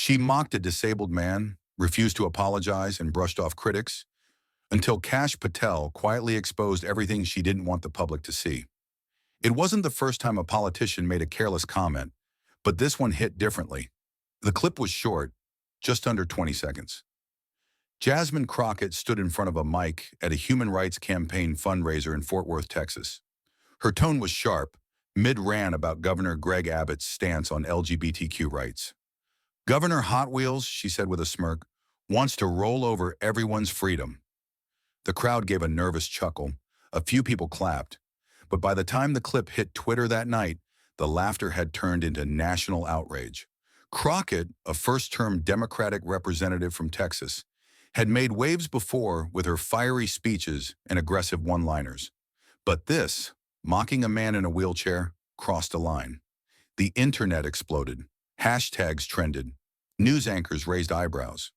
She mocked a disabled man, refused to apologize, and brushed off critics, until Cash Patel quietly exposed everything she didn't want the public to see. It wasn't the first time a politician made a careless comment, but this one hit differently. The clip was short, just under 20 seconds. Jasmine Crockett stood in front of a mic at a human rights campaign fundraiser in Fort Worth, Texas. Her tone was sharp, mid-rant about Governor Greg Abbott's stance on LGBTQ rights. "Governor Hotwheels," she said with a smirk, "wants to roll over everyone's freedom." The crowd gave a nervous chuckle. A few people clapped. But by the time the clip hit Twitter that night, the laughter had turned into national outrage. Crockett, a first-term Democratic representative from Texas, had made waves before with her fiery speeches and aggressive one-liners. But this, mocking a man in a wheelchair, crossed a line. The internet exploded. Hashtags trended. News anchors raised eyebrows.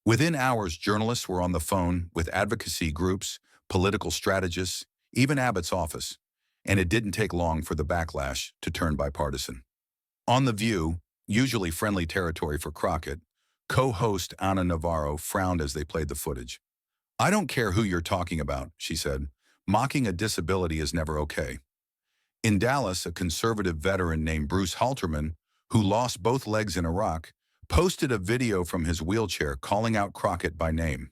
Within hours, journalists were on the phone with advocacy groups, political strategists, even Abbott's office. And it didn't take long for the backlash to turn bipartisan. On The View, usually friendly territory for Crockett, co-host Ana Navarro frowned as they played the footage. "I don't care who you're talking about," she said. "Mocking a disability is never okay." In Dallas, a conservative veteran named Bruce Halterman, who lost both legs in Iraq, posted a video from his wheelchair calling out Crockett by name.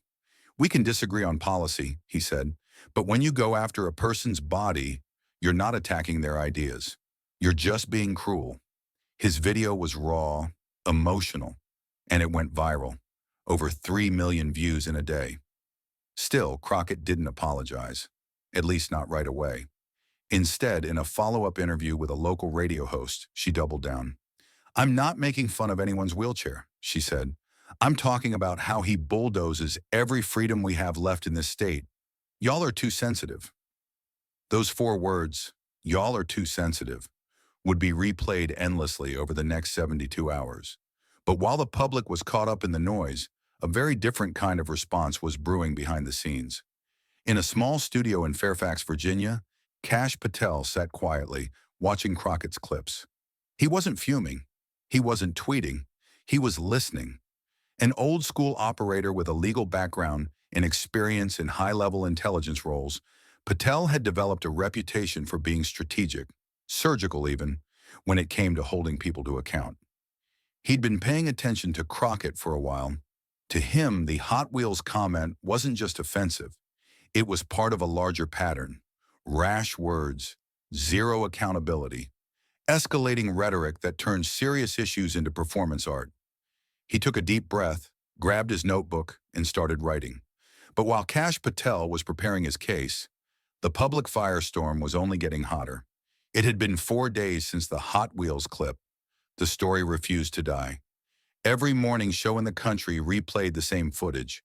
"We can disagree on policy," he said, "but when you go after a person's body, you're not attacking their ideas. You're just being cruel." His video was raw, emotional, and it went viral. Over 3 million views in a day. Still, Crockett didn't apologize, at least not right away. Instead, in a follow-up interview with a local radio host, she doubled down. "I'm not making fun of anyone's wheelchair," she said. "I'm talking about how he bulldozes every freedom we have left in this state. Y'all are too sensitive." Those 4 words, "y'all are too sensitive," would be replayed endlessly over the next 72 hours. But while the public was caught up in the noise, a very different kind of response was brewing behind the scenes. In a small studio in Fairfax, Virginia, Cash Patel sat quietly, watching Crockett's clips. He wasn't fuming. He wasn't tweeting. He was listening. An old-school operator with a legal background and experience in high-level intelligence roles, Patel had developed a reputation for being strategic, surgical even, when it came to holding people to account. He'd been paying attention to Crockett for a while. To him, the Hotwheels comment wasn't just offensive. It was part of a larger pattern. Rash words, zero accountability, escalating rhetoric that turned serious issues into performance art. He took a deep breath, grabbed his notebook, and started writing. But while Cash Patel was preparing his case, the public firestorm was only getting hotter. It had been 4 days since the Hotwheels clip. The story refused to die. Every morning show in the country replayed the same footage.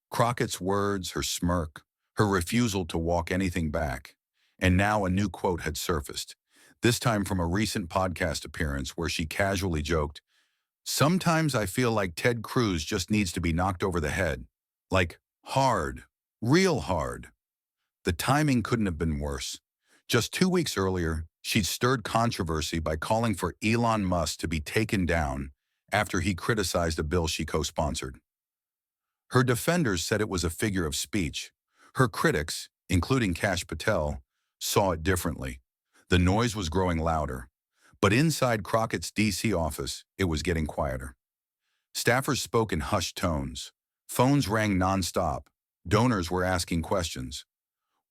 Crockett's words, her smirk, her refusal to walk anything back. And now a new quote had surfaced, this time from a recent podcast appearance where she casually joked, "Sometimes I feel like Ted Cruz just needs to be knocked over the head. Like, hard, real hard." The timing couldn't have been worse. Just 2 weeks earlier, she'd stirred controversy by calling for Elon Musk to be taken down after he criticized a bill she co-sponsored. Her defenders said it was a figure of speech. Her critics, including Cash Patel, saw it differently. The noise was growing louder. But inside Crockett's D.C. office, it was getting quieter. Staffers spoke in hushed tones. Phones rang nonstop. Donors were asking questions.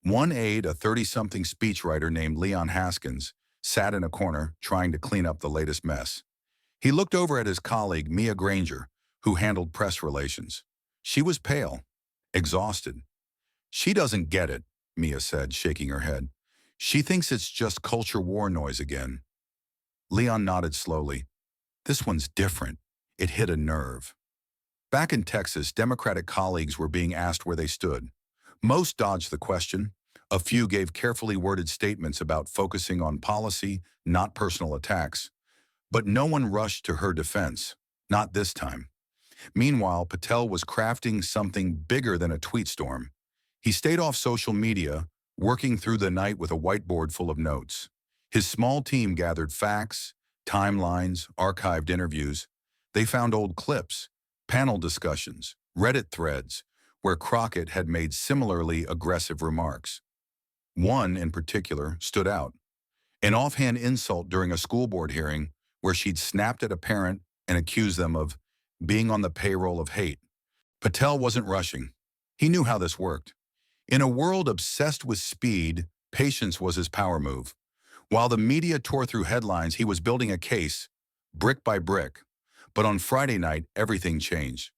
One aide, a 30-something speechwriter named Leon Haskins, sat in a corner trying to clean up the latest mess. He looked over at his colleague, Mia Granger, who handled press relations. She was pale, exhausted. "She doesn't get it," Mia said, shaking her head. "She thinks it's just culture war noise again." Leon nodded slowly. "This one's different." It hit a nerve. Back in Texas, Democratic colleagues were being asked where they stood. Most dodged the question. A few gave carefully worded statements about focusing on policy, not personal attacks. But no one rushed to her defense. Not this time. Meanwhile, Patel was crafting something bigger than a tweet storm. He stayed off social media, working through the night with a whiteboard full of notes. His small team gathered facts, timelines, archived interviews. They found old clips, panel discussions, Reddit threads, where Crockett had made similarly aggressive remarks. One, in particular, stood out. An offhand insult during a school board hearing where she'd snapped at a parent and accused them of being on the payroll of hate. Patel wasn't rushing. He knew how this worked. In a world obsessed with speed, patience was his power move. While the media tore through headlines, he was building a case, brick by brick. But on Friday night, everything changed.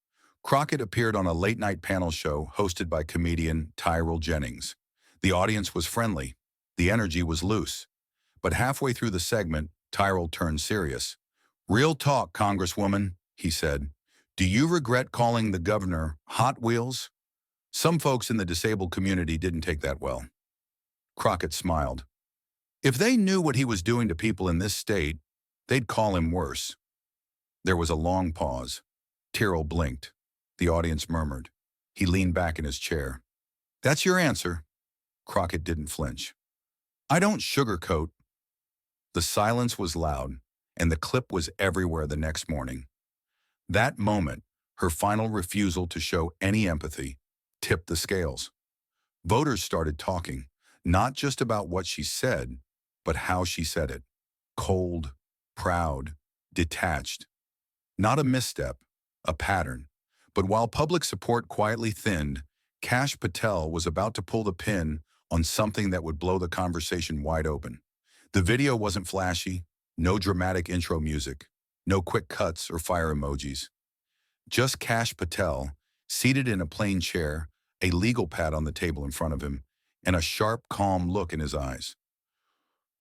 Crockett appeared on a late-night panel show hosted by comedian Tyrell Jennings. The audience was friendly. The energy was loose. But halfway through the segment, Tyrell turned serious. "Real talk, Congresswoman," he said. "Do you regret calling the governor Hotwheels?" Some folks in the disabled community didn't take that well. Crockett smiled. If they knew what he was doing to people in this state, they'd call him worse. There was a long pause. Tyrell blinked. The audience murmured. He leaned back in his chair. "That's your answer." Crockett didn't flinch. "I don't sugarcoat." The silence was loud, and the clip was everywhere the next morning. That moment, her final refusal to show any empathy, tipped the scales. Voters started talking, not just about what she said, but how she said it. Cold, proud, detached. Not a misstep, a pattern. But while public support quietly thinned, Cash Patel was about to pull the pin on something that would blow the conversation wide open. The video wasn't flashy, no dramatic intro music, no quick cuts or fire emojis. Just Cash Patel, seated in a plain chair, a legal pad on the table in front of him, and a sharp, calm look in his eyes.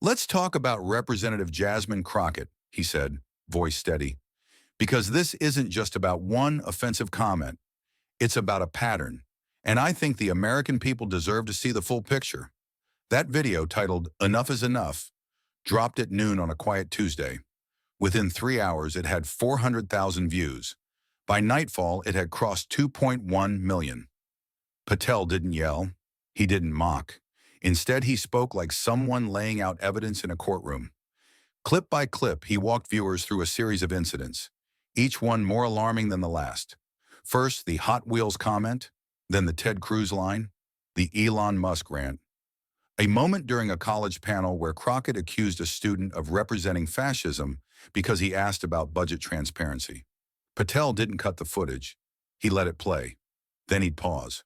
"Let's talk about Representative Jasmine Crockett," he said, voice steady. "Because this isn't just about one offensive comment. It's about a pattern. And I think the American people deserve to see the full picture." That video, titled "Enough is Enough," dropped at noon on a quiet Tuesday. Within 3 hours, it had 400,000 views. By nightfall, it had crossed 2.1 million. Patel didn't yell. He didn't mock. Instead, he spoke like someone laying out evidence in a courtroom. Clip by clip, he walked viewers through a series of incidents, each one more alarming than the last. First, the Hot Wheels comment, then the Ted Cruz line, the Elon Musk rant. A moment during a college panel where Crockett accused a student of representing fascism because he asked about budget transparency. Patel didn't cut the footage. He let it play. Then he'd pause.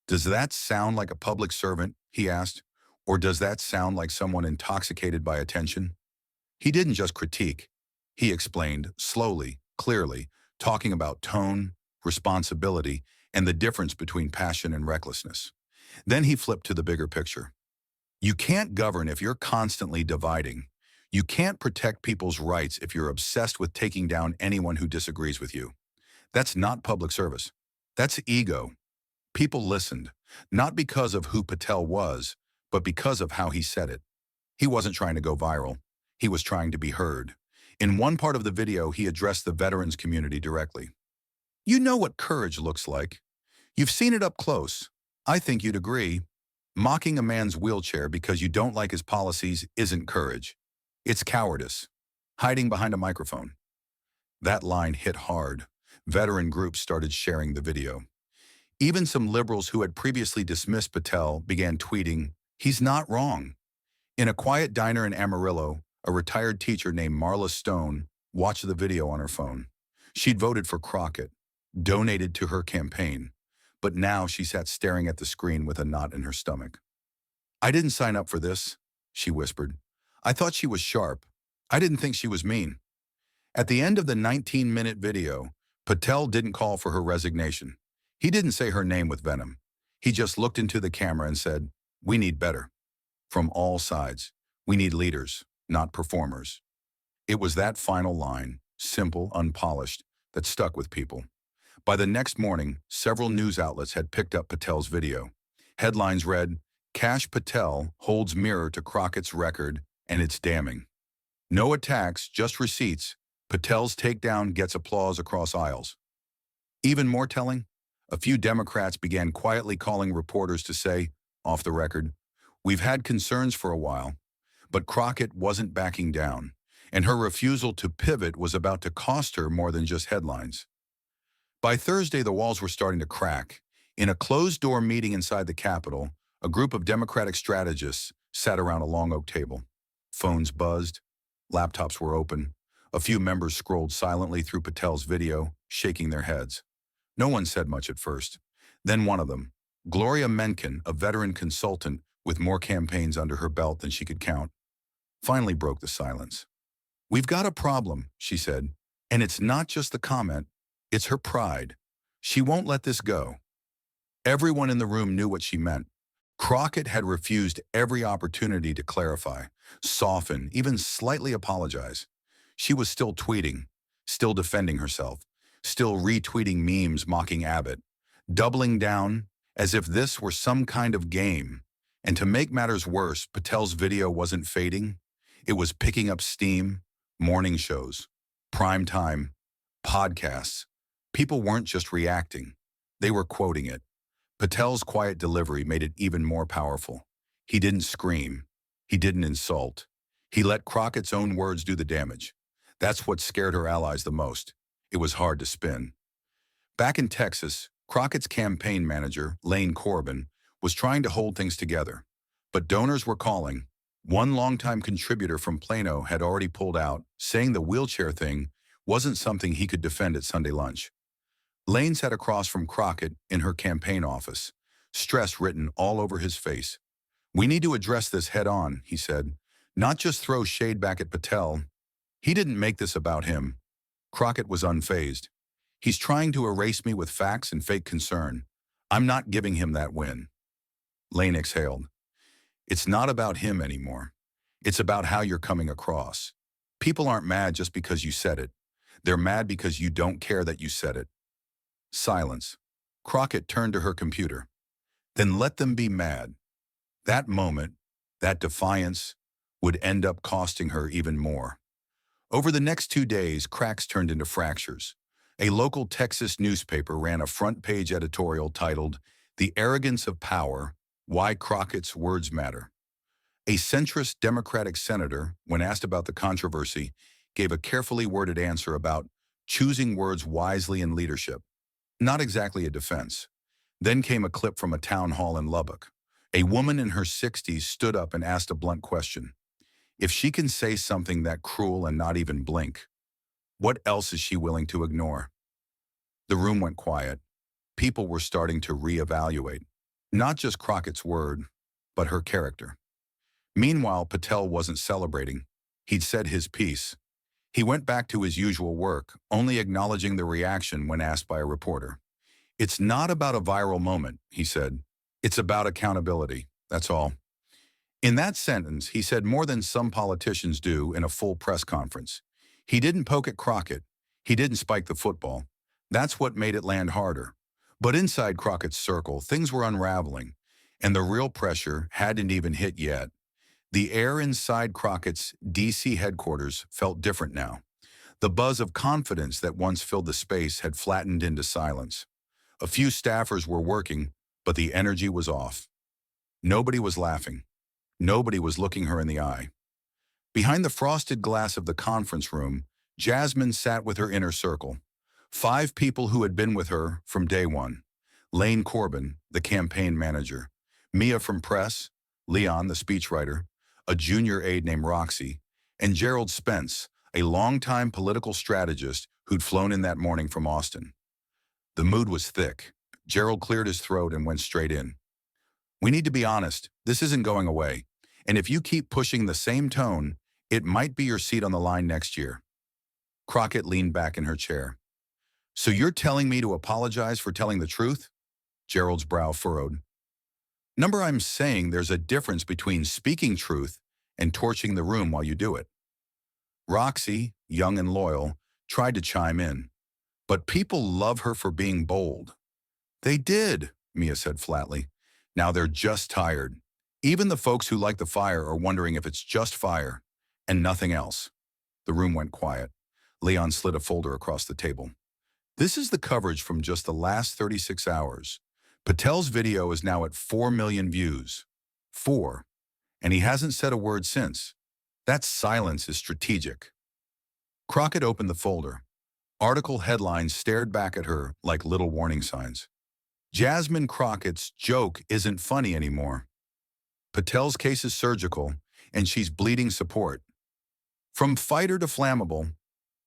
"Does that sound like a public servant?" he asked. "Or does that sound like someone intoxicated by attention?" He didn't just critique. He explained, slowly, clearly, talking about tone, responsibility, and the difference between passion and recklessness. Then he flipped to the bigger picture. You can't govern if you're constantly dividing. You can't protect people's rights if you're obsessed with taking down anyone who disagrees with you. That's not public service. That's ego. People listened, not because of who Patel was, but because of how he said it. He wasn't trying to go viral. He was trying to be heard. In one part of the video, he addressed the veterans community directly. "You know what courage looks like. You've seen it up close. I think you'd agree. Mocking a man's wheelchair because you don't like his policies isn't courage. It's cowardice. Hiding behind a microphone." That line hit hard. Veteran groups started sharing the video. Even some liberals who had previously dismissed Patel began tweeting, "He's not wrong." In a quiet diner in Amarillo, a retired teacher named Marla Stone watched the video on her phone. She'd voted for Crockett, donated to her campaign, but now she sat staring at the screen with a knot in her stomach. "I didn't sign up for this," she whispered. "I thought she was sharp. I didn't think she was mean." At the end of the 19-minute video, Patel didn't call for her resignation. He didn't say her name with venom. He just looked into the camera and said, "We need better. From all sides. We need leaders, not performers." It was that final line, simple, unpolished, that stuck with people. By the next morning, several news outlets had picked up Patel's video. Headlines read, "Cash Patel holds mirror to Crockett's record, and it's damning." No attacks, just receipts. Patel's takedown gets applause across aisles. Even more telling, a few Democrats began quietly calling reporters to say, off the record, "We've had concerns for a while." But Crockett wasn't backing down. and her refusal to pivot was about to cost her more than just headlines. By Thursday, the walls were starting to crack. In a closed-door meeting inside the Capitol, a group of Democratic strategists sat around a long oak table. Phones buzzed, laptops were open. A few members scrolled silently through Patel's video, shaking their heads. No one said much at first. Then one of them, Gloria Mencken, a veteran consultant with more campaigns under her belt than she could count, finally broke the silence. "We've got a problem," she said, "and it's not just the comment, it's her pride. She won't let this go." Everyone in the room knew what she meant. Crockett had refused every opportunity to clarify, soften, even slightly apologize. She was still tweeting, still defending herself, still retweeting memes mocking Abbott, doubling down as if this were some kind of game. And to make matters worse, Patel's video wasn't fading. It was picking up steam, morning shows, prime time, podcasts. People weren't just reacting. They were quoting it. Patel's quiet delivery made it even more powerful. He didn't scream. He didn't insult. He let Crockett's own words do the damage. That's what scared her allies the most. It was hard to spin. Back in Texas, Crockett's campaign manager, Lane Corbin, was trying to hold things together. But donors were calling. One longtime contributor from Plano had already pulled out, saying the wheelchair thing wasn't something he could defend at Sunday lunch. Lane sat across from Crockett in her campaign office, stress written all over his face. "We need to address this head on," he said, "not just throw shade back at Patel. He didn't make this about him." Crockett was unfazed. "He's trying to erase me with facts and fake concern. I'm not giving him that win." Lane exhaled. "It's not about him anymore. It's about how you're coming across. People aren't mad just because you said it. They're mad because you don't care that you said it." Silence. Crockett turned to her computer. "Then let them be mad." That moment, that defiance, would end up costing her even more. Over the next 2 days, cracks turned into fractures. A local Texas newspaper ran a front-page editorial titled, "The Arrogance of Power: Why Crockett's Words Matter." A centrist Democratic senator, when asked about the controversy, gave a carefully worded answer about choosing words wisely in leadership. Not exactly a defense. Then came a clip from a town hall in Lubbock. A woman in her 60s stood up and asked a blunt question. If she can say something that cruel and not even blink, what else is she willing to ignore? The room went quiet. People were starting to reevaluate. Not just Crockett's word, but her character. Meanwhile, Patel wasn't celebrating. He'd said his piece. He went back to his usual work, only acknowledging the reaction when asked by a reporter. "It's not about a viral moment," he said. "It's about accountability, that's all." In that sentence, he said more than some politicians do in a full press conference. He didn't poke at Crockett. He didn't spike the football. That's what made it land harder. But inside Crockett's circle, things were unraveling, and the real pressure hadn't even hit yet. The air inside Crockett's D.C. headquarters felt different now. The buzz of confidence that once filled the space had flattened into silence. A few staffers were working, but the energy was off. Nobody was laughing. Nobody was looking her in the eye. Behind the frosted glass of the conference room, Jasmine sat with her inner circle. 5 people who had been with her from day one. Lane Corbin, the campaign manager. Mia from press, Leon, the speechwriter, a junior aide named Roxy, and Gerald Spence, a longtime political strategist who'd flown in that morning from Austin. The mood was thick. Gerald cleared his throat and went straight in. "We need to be honest. This isn't going away. And if you keep pushing the same tone, it might be your seat on the line next year." Crockett leaned back in her chair. "So you're telling me to apologize for telling the truth?" Gerald's brow furrowed. I'm saying there's a difference between speaking truth and torching the room while you do it." Roxy, young and loyal, tried to chime in. "But people love her for being bold." "They did," Mia said flatly. "Now they're just tired. Even the folks who like the fire are wondering if it's just fire and nothing else." The room went quiet. Leon slid a folder across the table. "This is the coverage from just the last 36 hours. Patel's video is now at 4 million views. 4. And he hasn't said a word since. That silence is strategic. Crockett opened the folder. Article headlines stared back at her like little warning signs. Jasmine Crockett's joke isn't funny anymore. Patel's case is surgical, and she's bleeding support. From fighter to flammable,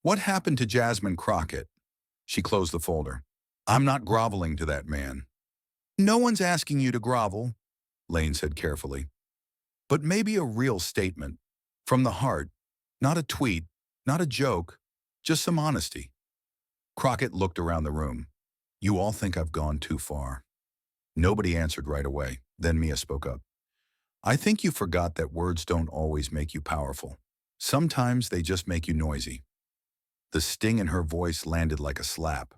what happened to Jasmine Crockett? She closed the folder. I'm not groveling to that man. No one's asking you to grovel, Lane said carefully. But maybe a real statement. From the heart. Not a tweet, not a joke, just some honesty. Crockett looked around the room. You all think I've gone too far. Nobody answered right away. Then Mia spoke up. I think you forgot that words don't always make you powerful. Sometimes they just make you noisy. The sting in her voice landed like a slap.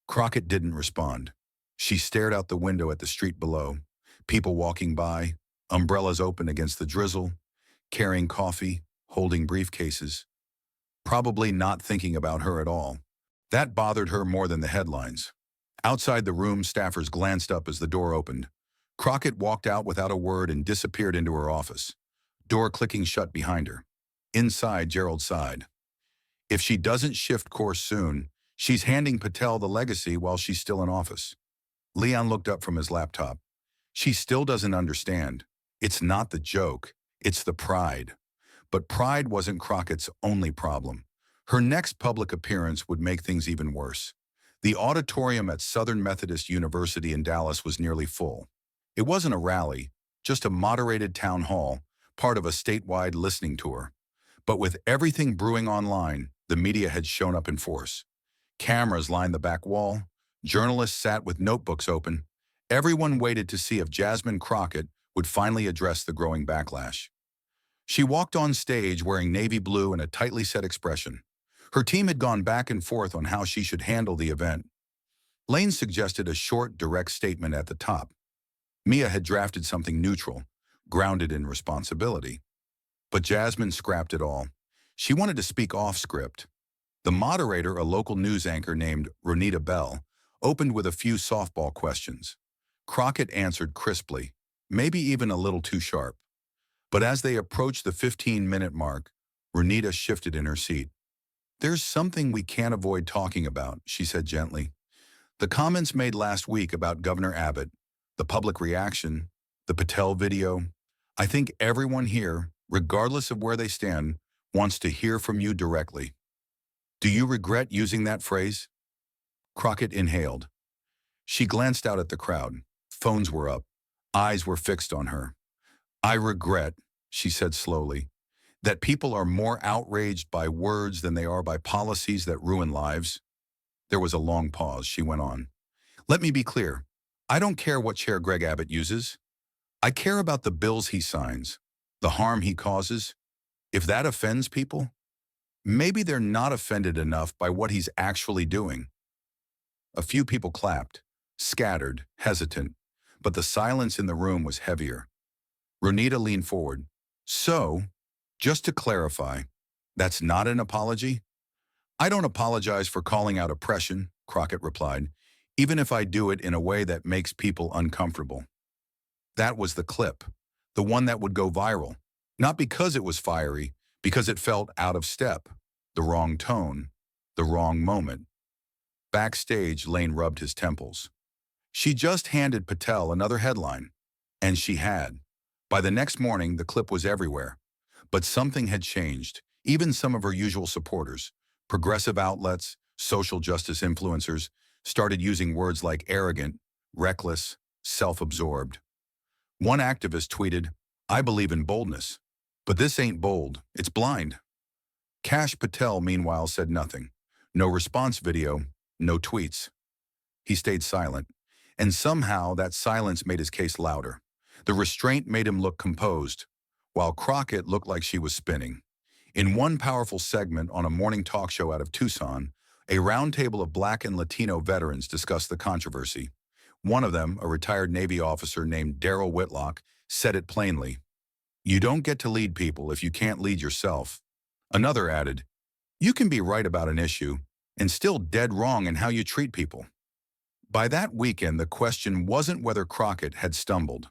Crockett didn't respond. She stared out the window at the street below, people walking by, umbrellas open against the drizzle, carrying coffee, holding briefcases. Probably not thinking about her at all. That bothered her more than the headlines. Outside the room, staffers glanced up as the door opened. Crockett walked out without a word and disappeared into her office, door clicking shut behind her. Inside, Gerald sighed. If she doesn't shift course soon, she's handing Patel the legacy while she's still in office. Leon looked up from his laptop. She still doesn't understand. It's not the joke, it's the pride. But pride wasn't Crockett's only problem. Her next public appearance would make things even worse. The auditorium at Southern Methodist University in Dallas was nearly full. It wasn't a rally, just a moderated town hall, part of a statewide listening tour. But with everything brewing online, the media had shown up in force. Cameras lined the back wall. Journalists sat with notebooks open. Everyone waited to see if Jasmine Crockett would finally address the growing backlash. She walked on stage wearing navy blue and a tightly set expression. Her team had gone back and forth on how she should handle the event. Lane suggested a short, direct statement at the top. Mia had drafted something neutral, grounded in responsibility. But Jasmine scrapped it all. She wanted to speak off script. The moderator, a local news anchor named Ronita Bell, opened with a few softball questions. Crockett answered crisply, maybe even a little too sharp. But as they approached the 15-minute mark, Ronita shifted in her seat. There's something we can't avoid talking about, she said gently. The comments made last week about Governor Abbott, the public reaction, the Patel video. I think everyone here, regardless of where they stand, wants to hear from you directly. Do you regret using that phrase? Crockett inhaled. She glanced out at the crowd. Phones were up. Eyes were fixed on her. I regret, she said slowly, that people are more outraged by words than they are by policies that ruin lives. There was a long pause. She went on. Let me be clear. I don't care what Chair Greg Abbott uses. I care about the bills he signs, the harm he causes. If that offends people, maybe they're not offended enough by what he's actually doing. A few people clapped, scattered, hesitant, but the silence in the room was heavier. Ronita leaned forward. So, just to clarify, that's not an apology? I don't apologize for calling out oppression, Crockett replied, even if I do it in a way that makes people uncomfortable. That was the clip, the one that would go viral, not because it was fiery, because it felt out of step, the wrong tone, the wrong moment. Backstage, Lane rubbed his temples. She just handed Patel another headline, and she had. By the next morning, the clip was everywhere. But something had changed. Even some of her usual supporters, progressive outlets, social justice influencers, started using words like arrogant, reckless, self-absorbed. One activist tweeted, I believe in boldness. But this ain't bold, it's blind. Cash Patel, meanwhile, said nothing. No response video, no tweets. He stayed silent, and somehow that silence made his case louder. The restraint made him look composed, while Crockett looked like she was spinning. In one powerful segment on a morning talk show out of Tucson, a roundtable of Black and Latino veterans discussed the controversy. One of them, a retired Navy officer named Daryl Whitlock, said it plainly. You don't get to lead people if you can't lead yourself. Another added, you can be right about an issue and still dead wrong in how you treat people. By that weekend, the question wasn't whether Crockett had stumbled.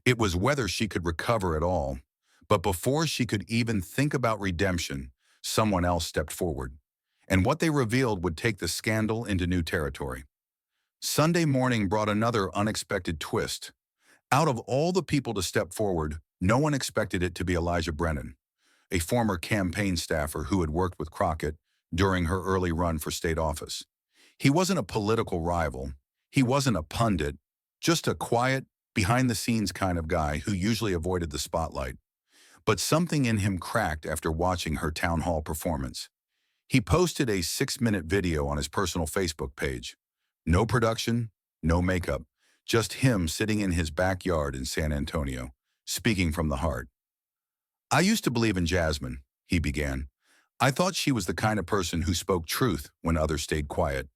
It was whether she could recover at all. But before she could even think about redemption, someone else stepped forward. And what they revealed would take the scandal into new territory. Sunday morning brought another unexpected twist. Out of all the people to step forward, no one expected it to be Elijah Brennan, a former campaign staffer who had worked with Crockett during her early run for state office. He wasn't a political rival. He wasn't a pundit, just a quiet, behind-the-scenes kind of guy who usually avoided the spotlight. But something in him cracked after watching her town hall performance. He posted a 6-minute video on his personal Facebook page. No production, no makeup, just him sitting in his backyard in San Antonio, speaking from the heart. "I used to believe in Jasmine," he began. "I thought she was the kind of person who spoke truth when others stayed quiet.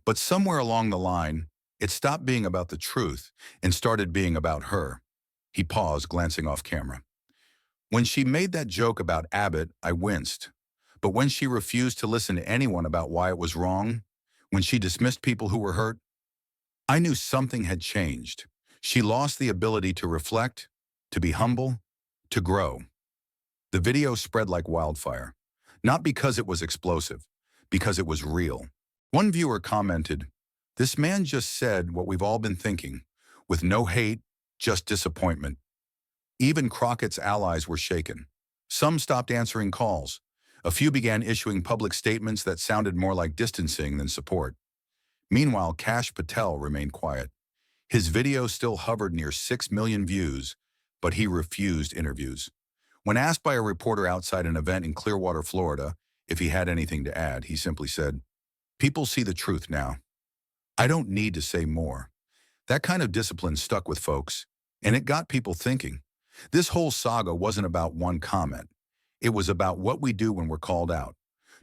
But somewhere along the line, it stopped being about the truth and started being about her." He paused, glancing off camera. "When she made that joke about Abbott, I winced. But when she refused to listen to anyone about why it was wrong, when she dismissed people who were hurt, I knew something had changed. She lost the ability to reflect, to be humble, to grow." The video spread like wildfire, not because it was explosive, because it was real. One viewer commented, "This man just said what we've all been thinking, with no hate, just disappointment." Even Crockett's allies were shaken. Some stopped answering calls. A few began issuing public statements that sounded more like distancing than support. Meanwhile, Cash Patel remained quiet. His video still hovered near 6 million views, but he refused interviews. When asked by a reporter outside an event in Clearwater, Florida, if he had anything to add, he simply said, "People see the truth now. I don't need to say more." That kind of discipline stuck with folks, and it got people thinking. This whole saga wasn't about one comment. It was about what we do when we're called out.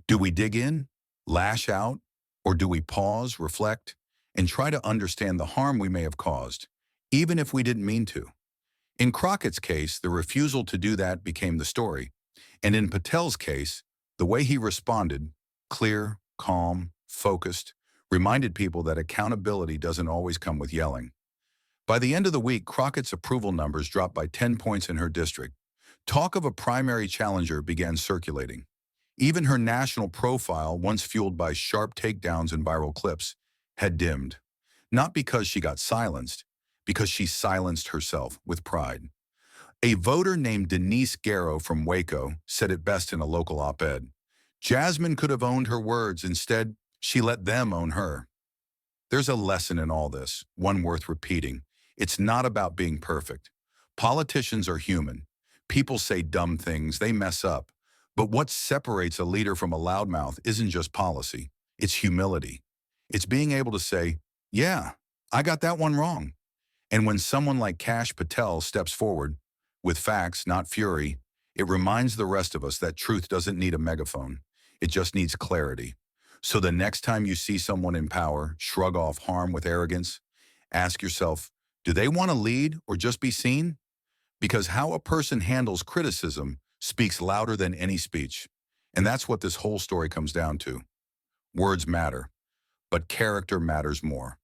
Do we dig in, lash out, or do we pause, reflect, and try to understand the harm we may have caused, even if we didn't mean to? In Crockett's case, the refusal to do that became the story. And in Patel's case, the way he responded, clear, calm, focused, reminded people that accountability doesn't always come with yelling. By the end of the week, Crockett's approval numbers dropped by 10 points in her district. Talk of a primary challenger began circulating. Even her national profile, once fueled by sharp takedowns and viral clips, had dimmed. Not because she got silenced, because she silenced herself with pride. A voter named Denise Garrow from Waco said it best in a local op-ed. "Jasmine could have owned her words. Instead, she let them own her." There's a lesson in all this, one worth repeating. It's not about being perfect. Politicians are human. People say dumb things, they mess up. But what separates a leader from a loudmouth isn't just policy, it's humility. It's being able to say, "Yeah, I got that one wrong." And when someone like Cash Patel steps forward, with facts, not fury, it reminds the rest of us that truth doesn't need a megaphone. It just needs clarity. So the next time you see someone in power shrug off harm with arrogance, ask yourself, do they want to lead or just be seen? Because how a person handles criticism speaks louder than any speech. And that's what this whole story comes down to. Words matter, but character matters more.